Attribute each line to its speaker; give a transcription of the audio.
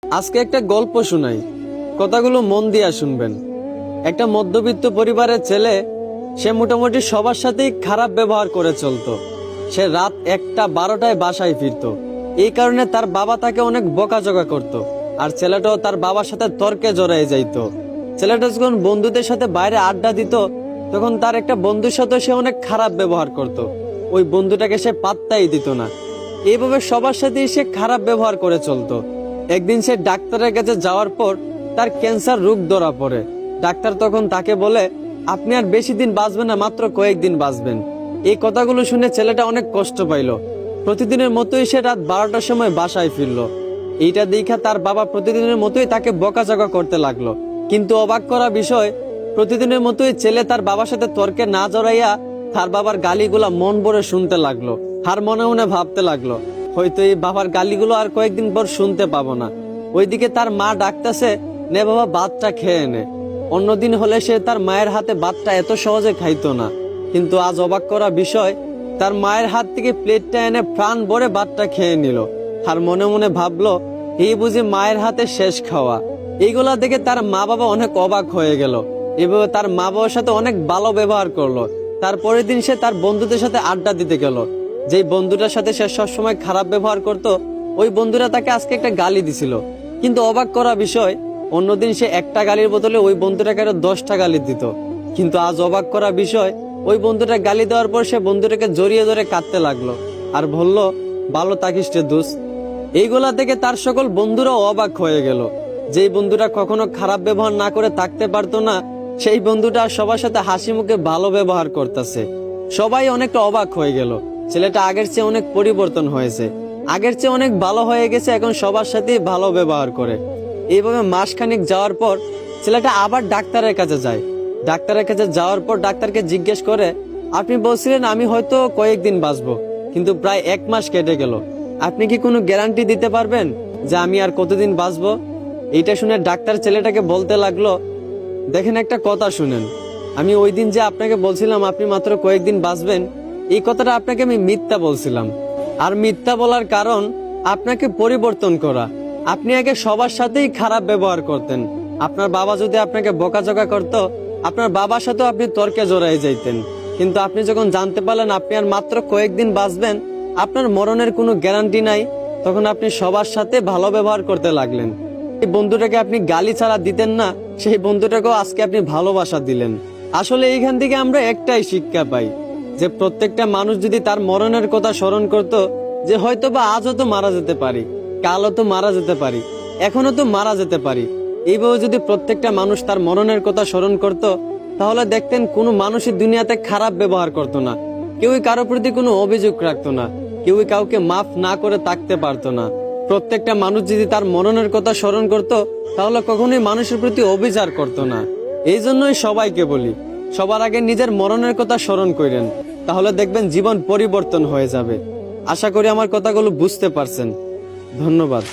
Speaker 1: আজকে একটা গল্প শোনাই, কথাগুলো মন দিয়া শুনবেন। একটা মধ্যবিত্ত পরিবারের ছেলে, সে মোটামুটি সবার সাথেই খারাপ ব্যবহার করে চলতো। সে রাত 1টা 12টায় বাসায় ফিরতো। এই কারণে তার বাবা তাকে অনেক বকাঝকা করত। আর ছেলেটাও তার বাবার সাথে তর্কে জড়ায় যাইতো। ছেলেটা যখন বন্ধুদের সাথে বাইরে আড্ডা দিত, তখন তার একটা বন্ধুর সাথে সে অনেক খারাপ ব্যবহার করত। ওই বন্ধুটাকে সে পাত্তাই দিত না। এইভাবে সবার সাথেই সে খারাপ ব্যবহার করে চলতো। একদিন সে ডাক্তারের কাছে যাওয়ার পর তার ক্যান্সার রোগ ধরা পড়ে। ডাক্তার তখন তাকে বলে, আপনি আর বেশি দিন বাঁচবেন না, মাত্র কয়েকদিন বাঁচবেন। এই কথাগুলো শুনে ছেলেটা অনেক কষ্ট পাইল। প্রতিদিনের মতোই সে রাত 12টার সময় বাসায় ফিরল। এইটা দেখা তার বাবা প্রতিদিনের মতোই তাকে বকাঝকা করতে লাগলো। কিন্তু অবাক করা বিষয়, প্রতিদিনের মতোই ছেলে তার বাবার সাথে তর্কে না জড়াইয়া তার বাবার গালিগুলা মন ভরে শুনতে লাগলো। আর মনে মনে ভাবতে লাগলো, হয়তো এই বাবার গালিগুলো আর কয়েকদিন পর শুনতে পাবো না। ওইদিকে তার মা ডাকতেছে, নে বাবা ভাতটা খেয়ে নে। অন্যদিন হলে সে তার মায়ের হাতে ভাতটা এত সহজে খাইতো না। কিন্তু আজ অবাক করা বিষয়, তার মায়ের হাত থেকে প্লেটটা এনে প্রাণ ভরে ভাতটা খেয়ে নিল। আর মনে মনে ভাবলো, এই বুঝি মায়ের হাতে শেষ খাওয়া। এইগুলা দেখে তার মা বাবা অনেক অবাক হয়ে গেল। এভাবে তার মা বাবার সাথে অনেক ভালো ব্যবহার করলো। তারপরের দিন সে তার বন্ধুদের সাথে আড্ডা দিতে গেল। যেই বন্ধুটার সাথে সে সবসময় খারাপ ব্যবহার করত, ওই বন্ধুরা তাকে আজকে একটা গালি দিছিল। কিন্তু অবাক করা বিষয়, অন্যদিন সে একটা গালির বদলে ওই বন্ধুটাকে আরো 10টা গালি দিত। কিন্তু আজ অবাক করা বিষয়, ওই বন্ধুটা গালি দেওয়ার পর সে বন্ধুটাকে জড়িয়ে ধরে কাঁদতে লাগলো আর বলল, ভালো থাকিস রে দোস্ত। এইগুলা থেকে তার সকল বন্ধুরাও অবাক হয়ে গেল। যেই বন্ধুটা কখনো খারাপ ব্যবহার না করে থাকতে পারতো না, সেই বন্ধুটা সবার সাথে হাসি মুখে ভালো ব্যবহার করতেছে। সবাই অনেকটা অবাক হয়ে গেল। ছেলেটা আগের চেয়ে অনেক পরিবর্তন হয়েছে, আগের চেয়ে অনেক ভালো হয়ে গেছে, এখন সবার সাথেই ভালো ব্যবহার করে। এইভাবে মাসখানিক যাওয়ার পর ছেলেটা আবার ডাক্তারের কাছে যায়। ডাক্তারের কাছে যাওয়ার পর ডাক্তারকে জিজ্ঞেস করে, আপনি বলছিলেন আমি হয়তো কয়েকদিন বাঁচবো, কিন্তু প্রায় 1 মাস কেটে গেল। আপনি কি কোনো গ্যারান্টি দিতে পারবেন যে আমি আর কতদিন বাঁচবো? এইটা শুনে ডাক্তার ছেলেটাকে বলতে লাগলো, দেখেন একটা কথা শুনেন, আমি ওই দিন যে আপনাকে বলছিলাম আপনি মাত্র কয়েকদিন বাঁচবেন, এই কথাটা আপনাকে আমি মিথ্যা বলছিলাম। আর মিথ্যা বলার কারণ আপনাকে পরিবর্তন করা। আপনি আগে সবার সাথেই খারাপ ব্যবহার করতেন। আপনার বাবা যদি আপনাকে বকাঝকা করত, আপনার বাবার সাথেও আপনি তর্কে জড়াই যাইতেন। কিন্তু আপনি যখন জানতে পারলেন আপনি আর মাত্র কয়েকদিন বাঁচবেন, আপনার মরণের কোনো গ্যারান্টি নাই, তখন আপনি সবার সাথে ভালো ব্যবহার করতে লাগলেন। এই বন্ধুটাকে আপনি গালি ছাড়া দিতেন না, সেই বন্ধুটাকেও আজকে আপনি ভালোবাসা দিলেন। আসলে এইখান থেকে আমরা একটাই শিক্ষা পাই, যে প্রত্যেকটা মানুষ যদি তার মরণের কথা স্মরণ করত, যে হয়তো বা আজও তো মারা যেতে পারি, কালও তো মারা যেতে পারি, এখনো তো মারা যেতে পারি, এইভাবে যদি প্রত্যেকটা মানুষ তার মরণের কথা স্মরণ করত, তাহলে দেখতেন কোনো মানুষই দুনিয়াতে খারাপ ব্যবহার করত না, কেউই কারো প্রতি কোনো অভিযোগ রাখতো না, কেউই কাউকে মাফ না করে থাকতে পারতো না। প্রত্যেকটা মানুষ যদি তার মরণের কথা স্মরণ করত, তাহলে কখনোই মানুষের প্রতি অবিচার করতো না। এই জন্যই সবাইকে বলি, সবার আগে নিজের মরণের কথা স্মরণ করেন, তাহলে দেখবেন জীবন পরিবর্তন হয়ে যাবে। আশা করি আমার কথাগুলো বুঝতে পারছেন। ধন্যবাদ।